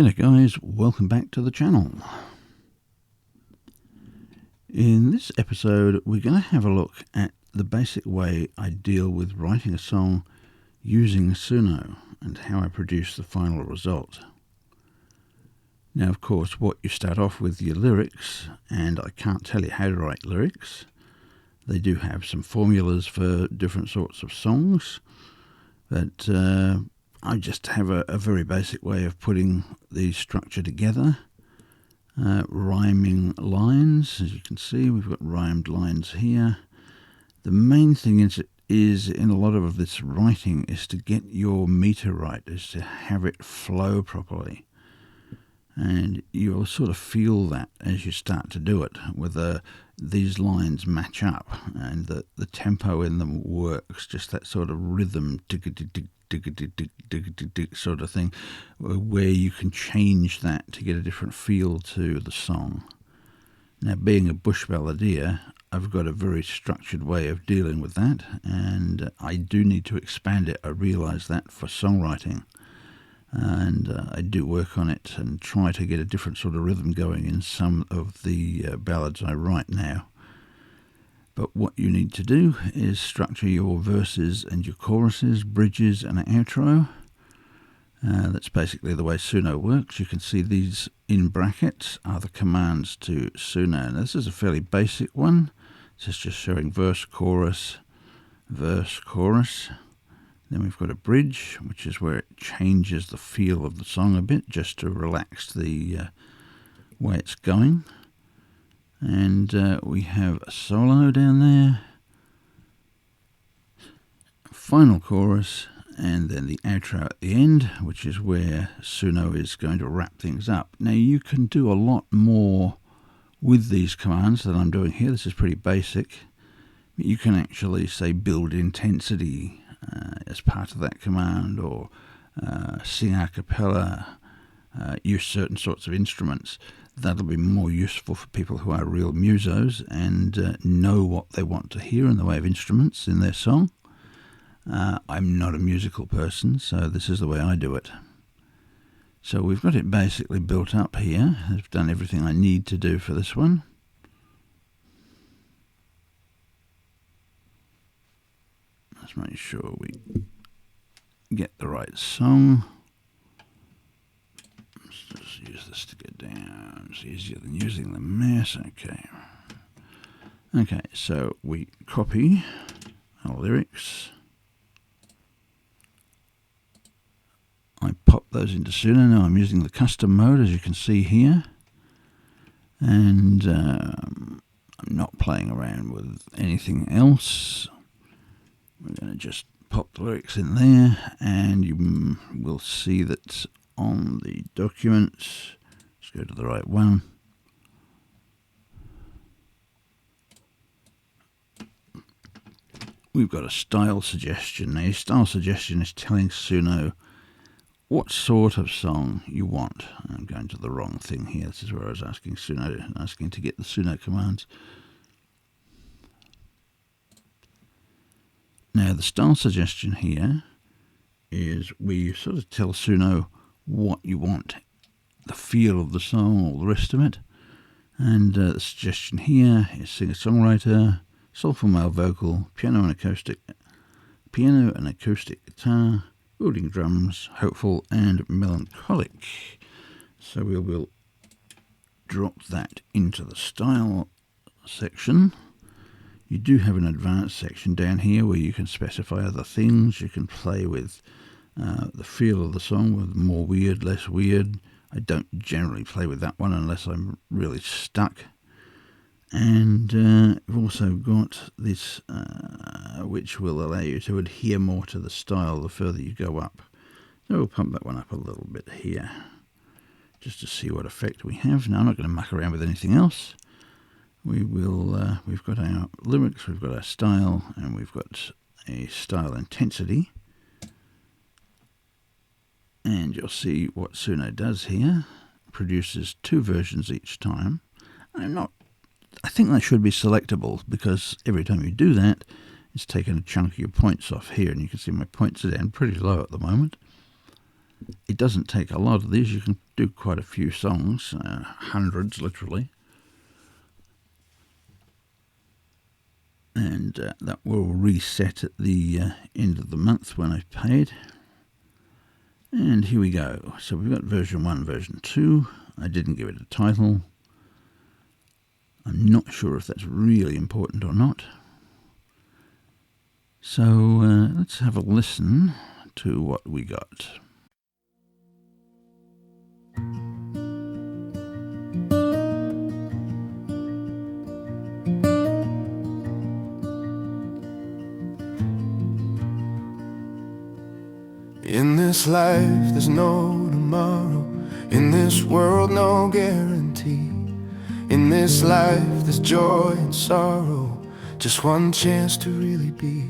G'day guys, welcome back to the channel. In this episode we're going to have a look at the basic way I deal with writing a song using Suno and how I produce the final result. Now of course what you start off with your lyrics, and I can't tell you how to write lyrics. They do have some formulas for different sorts of songs, but I just have a very basic way of putting the structure together. Rhyming lines, as you can see, we've got rhymed lines here. The main thing is in a lot of this writing is to get your meter right, is to have it flow properly. And you'll sort of feel that as you start to do it, whether these lines match up and the tempo in them works, just that sort of rhythm, sort of thing, where you can change that to get a different feel to the song. Now, being a bush balladeer, I've got a very structured way of dealing with that, and I do need to expand it. I realise that for songwriting, and I do work on it and try to get a different sort of rhythm going in some of the ballads I write now. But what you need to do is structure your verses and your choruses, bridges and outro. That's basically the way Suno works. You can see these in brackets are the commands to Suno. Now, this is a fairly basic one. This is just showing verse, chorus, verse, chorus. Then we've got a bridge, which is where it changes the feel of the song a bit, just to relax the way it's going. And we have a solo down there, final chorus, and then the outro at the end, which is where Suno is going to wrap things up. Now you can do a lot more with these commands than I'm doing here. This is pretty basic. You can actually say build intensity as part of that command, or sing a cappella, use certain sorts of instruments. That'll be more useful for people who are real musos and know what they want to hear in the way of instruments in their song. I'm not a musical person, so this is the way I do it. So we've got it basically built up here. I've done everything I need to do for this one. Let's make sure we get the right song. Let's just use this to get down. It's easier than using the mouse. Okay, so we copy our lyrics. I pop those into Suno. Now I'm using the custom mode, as you can see here. And I'm not playing around with anything else. We're going to just pop the lyrics in there, and you will see that on the documents. Let's go to the right one. We've got a style suggestion. Now, style suggestion is telling Suno what sort of song you want. I'm going to the wrong thing here. This is where I was asking Suno, asking to get the Suno commands. Now, the style suggestion here is where you sort of tell Suno what you want, the feel of the song, all the rest of it. And the suggestion here is singer-songwriter, soulful male vocal, piano and acoustic guitar, building drums, hopeful and melancholic. So we will drop that into the style section. You do have an advanced section down here where you can specify other things. You can play with the feel of the song, with more weird, less weird. I don't generally play with that one unless I'm really stuck. And we've also got this, which will allow you to adhere more to the style the further you go up. So we'll pump that one up a little bit here, just to see what effect we have. Now I'm not going to muck around with anything else. We will. We've got our lyrics, we've got our style, and we've got a style intensity. And you'll see what Suno does here. Produces two versions each time. I think that should be selectable, because every time you do that, it's taken a chunk of your points off here, and you can see my points are down pretty low at the moment. it doesn't take a lot of these. You can do quite a few songs, hundreds literally. And that will reset at the end of the month when I've paid. And here we go. So we've got version 1, version 2. I didn't give it a title. I'm not sure if that's really important or not. So let's have a listen to what we got. In this life there's no tomorrow. In this world no guarantee. In this life there's joy and sorrow. Just one chance to really be.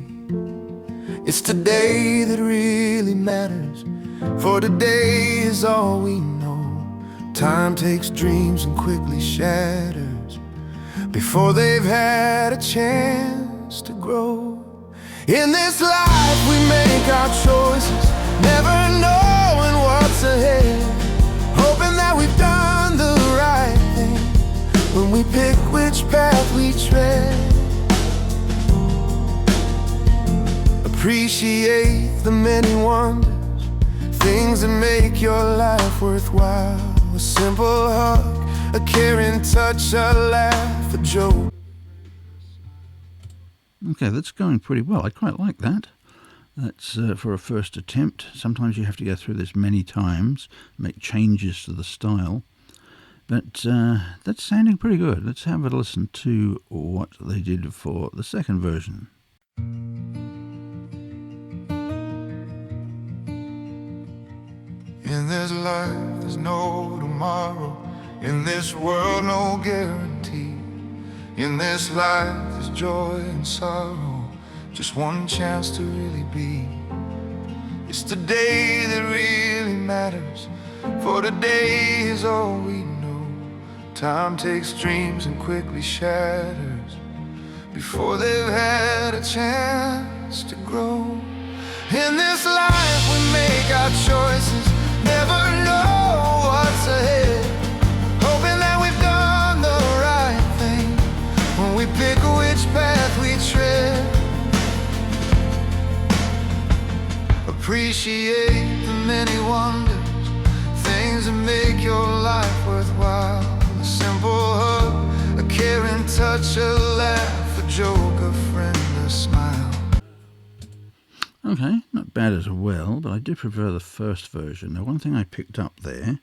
It's today that really matters, for today is all we know. Time takes dreams and quickly shatters before they've had a chance to grow. In this life we make our choices, never knowing what's ahead, hoping that we've done the right thing when we pick which path we tread. Appreciate the many wonders, things that make your life worthwhile. A simple hug, a caring touch, a laugh, a joke. Okay, that's going pretty well. I quite like that. That's for a first attempt. Sometimes you have to go through this many times, make changes to the style. But that's sounding pretty good. Let's have a listen to what they did for the second version. In this life there's no tomorrow. In this world no guarantee. In this life there's joy and sorrow. Just one chance to really be. It's today that really matters, for today is all we know. Time takes dreams and quickly shatters before they've had a chance to grow. In this life we make our choices, never know what's ahead, hoping that we've done the right thing when we pick which path we tread. Appreciate the many wonders, things that make your life worthwhile. A simple hug, a caring touch, a laugh, a joke, a friend, a smile. Okay, not bad as well, but I do prefer the first version. Now, one thing I picked up there,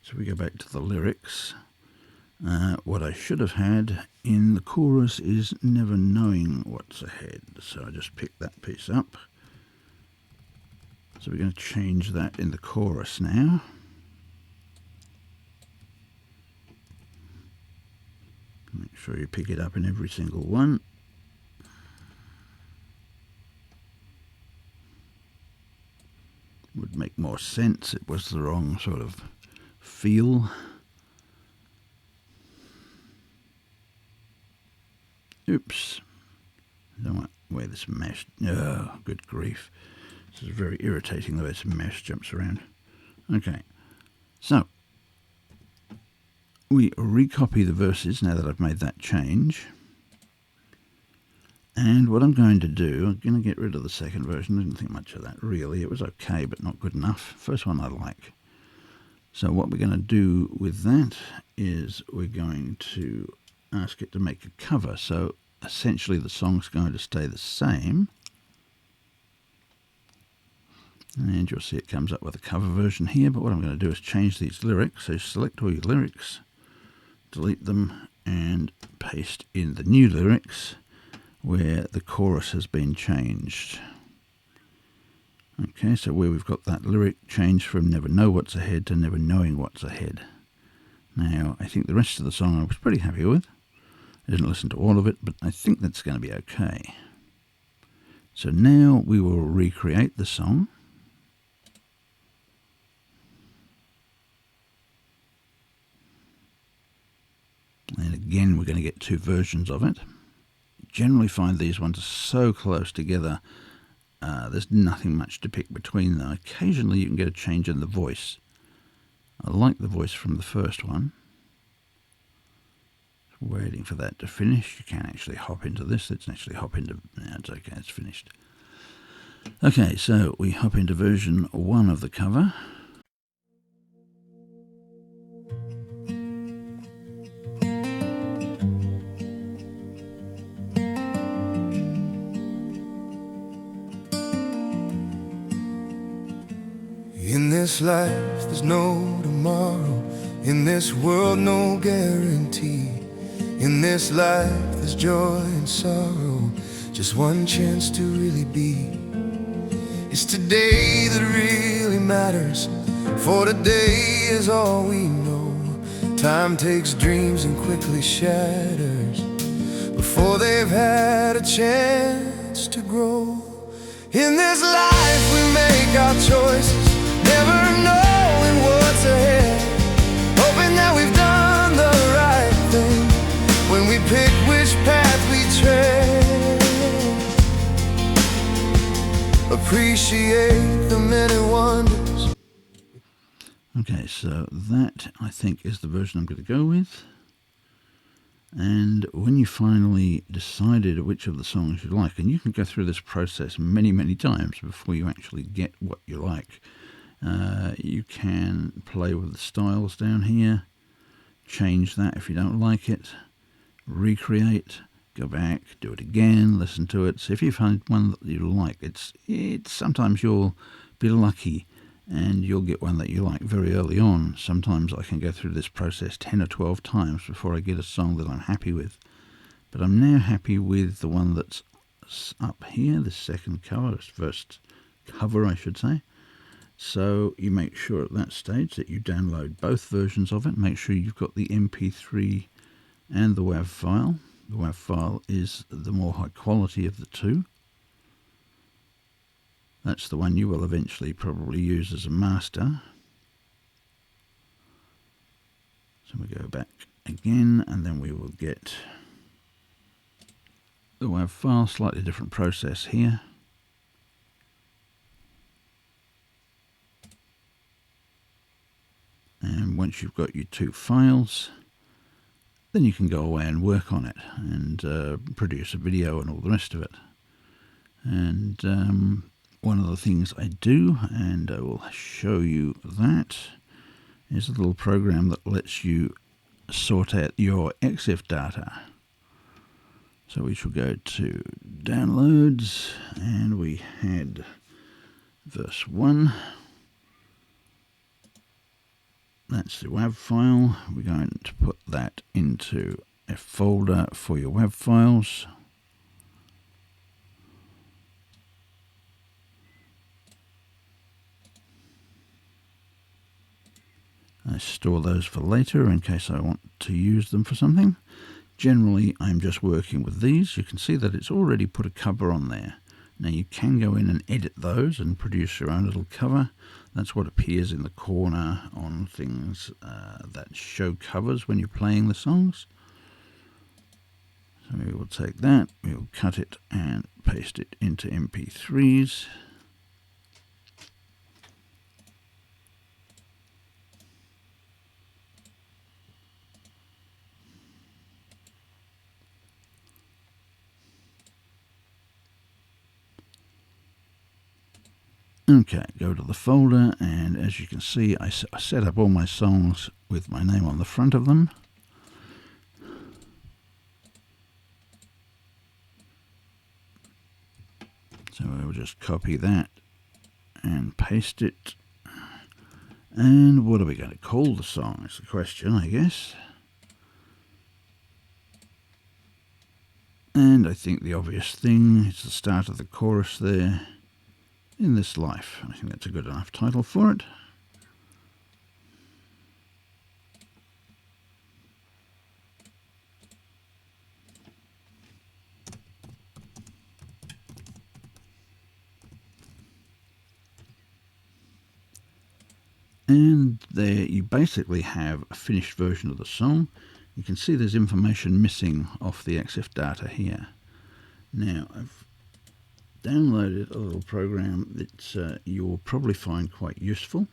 so we go back to the lyrics, what I should have had in the chorus is never knowing what's ahead. So I just picked that piece up. So we're going to change that in the chorus now. Make sure you pick it up in every single one. Would make more sense. It was the wrong sort of feel. Oops. I don't want where this mesh. Oh, good grief. This is very irritating the way this mesh jumps around. Okay. So we recopy the verses now that I've made that change. And what I'm going to do, I'm going to get rid of the second version. I didn't think much of that, really. It was okay, but not good enough. First one I like. So what we're going to do with that is we're going to ask it to make a cover. So essentially the song's going to stay the same. And you'll see it comes up with a cover version here. But what I'm going to do is change these lyrics. So select all your lyrics, delete them, and paste in the new lyrics where the chorus has been changed. Okay, so where we've got that lyric changed from never know what's ahead to never knowing what's ahead. Now, I think the rest of the song I was pretty happy with. I didn't listen to all of it, but I think that's going to be okay. So now we will recreate the song. And again, we're going to get two versions of it. Generally find these ones are so close together there's nothing much to pick between them. Occasionally you can get a change in the voice. I like the voice from the first one. Waiting for that to finish. You can actually hop into this. Let's actually hop into... No, it's okay, it's finished. Okay, so we hop into version 1 of the cover. In this life there's no tomorrow. In this world no guarantee. In this life there's joy and sorrow. Just one chance to really be. It's today that really matters, for today is all we know. Time takes dreams and quickly shatters before they've had a chance to grow. In this life we make our choices, never knowing what's ahead, hoping that we've done the right thing when we pick which path we tread. Appreciate the many wonders. Okay, so that I think is the version I'm going to go with. And when you finally decided which of the songs you like, and you can go through this process many, many times before you actually get what you like, you can play with the styles down here, change that if you don't like it, recreate, go back, do it again, listen to it. So if you find one that you like, it's sometimes you'll be lucky and you'll get one that you like very early on. Sometimes I can go through this process 10 or 12 times before I get a song that I'm happy with. But I'm now happy with the one that's up here, the second cover, first cover I should say. So you make sure at that stage that you download both versions of it. Make sure you've got the MP3 and the WAV file. The WAV file is the more high quality of the two. That's the one you will eventually probably use as a master. So we go back again and then we will get the WAV file, slightly different process here. And once you've got your two files, then you can go away and work on it and produce a video and all the rest of it. And one of the things I do, and I will show you that, is a little program that lets you sort out your EXIF data. So we shall go to downloads, and we had verse 1. That's the WAV file. We're going to put that into a folder for your WAV files. I store those for later in case I want to use them for something. Generally, I'm just working with these. You can see that it's already put a cover on there. Now you can go in and edit those and produce your own little cover. That's what appears in the corner on things that show covers when you're playing the songs. So we will take that, we will cut it and paste it into MP3s. Okay, go to the folder, and as you can see, I set up all my songs with my name on the front of them. So I will just copy that and paste it. And what are we going to call the song is the question, I guess. And I think the obvious thing is the start of the chorus there. In this life. I think that's a good enough title for it. And there you basically have a finished version of the song. You can see there's information missing off the EXIF data here. Now I've downloaded a little program that you'll probably find quite useful.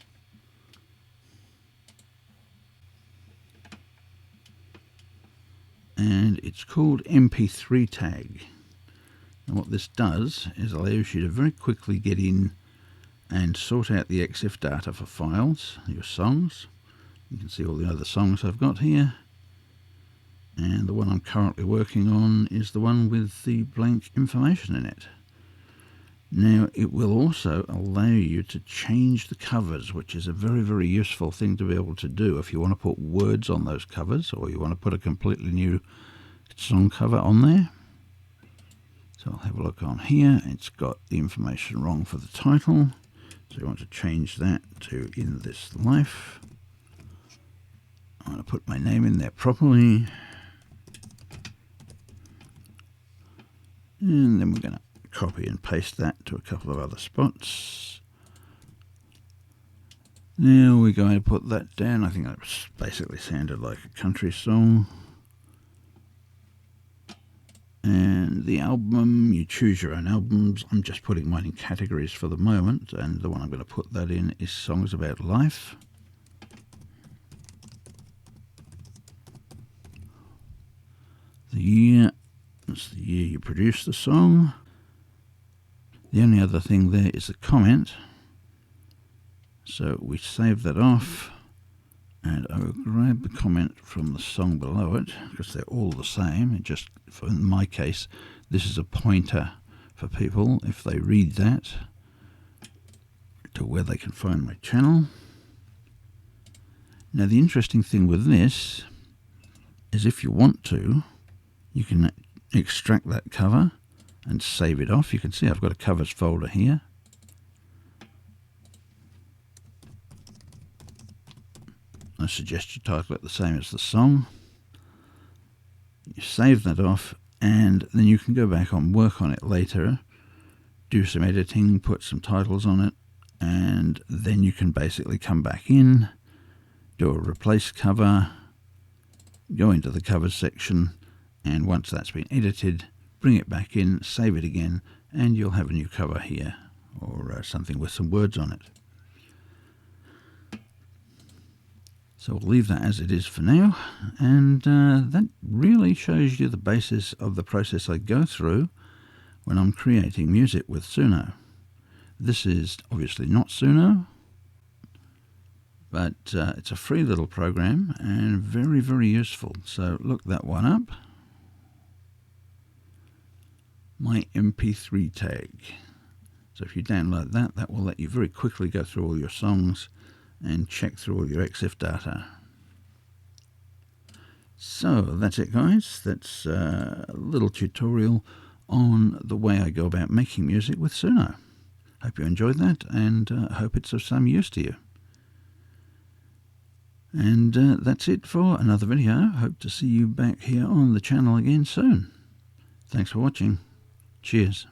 And it's called MP3 Tag. And what this does is allows you to very quickly get in and sort out the EXIF data for files, your songs. You can see all the other songs I've got here. And the one I'm currently working on is the one with the blank information in it. Now, it will also allow you to change the covers, which is a very, very useful thing to be able to do if you want to put words on those covers, or you want to put a completely new song cover on there. So I'll have a look on here. It's got the information wrong for the title. So you want to change that to In This Life. I'm going to put my name in there properly. And then we're going to copy and paste that to a couple of other spots. Now we're going to put that down. I think that basically sounded like a country song. And the album, you choose your own albums. I'm just putting mine in categories for the moment, and the one I'm going to put that in is Songs About Life. The year, that's the year you produced the song. The only other thing there is a comment. So we save that off, and I will grab the comment from the song below it, because they're all the same. It just, in my case, this is a pointer for people, if they read that, to where they can find my channel. Now the interesting thing with this is if you want to, you can extract that cover and save it off. You can see I've got a covers folder here. I suggest you title it the same as the song. You save that off, and then you can go back and work on it later, do some editing, put some titles on it, and then you can basically come back in, do a replace cover, go into the covers section, and once that's been edited, bring it back in, save it again, and you'll have a new cover here, or something with some words on it. So we'll leave that as it is for now, and that really shows you the basis of the process I go through when I'm creating music with Suno. This is obviously not Suno, but it's a free little program and very, very useful. So look that one up. My MP3 tag. So if you download that, that will let you very quickly go through all your songs and check through all your EXIF data. So that's it, guys. That's a little tutorial on the way I go about making music with Suno. Hope you enjoyed that, and hope it's of some use to you. And that's it for another video. Hope to see you back here on the channel again soon. Thanks for watching. Cheers.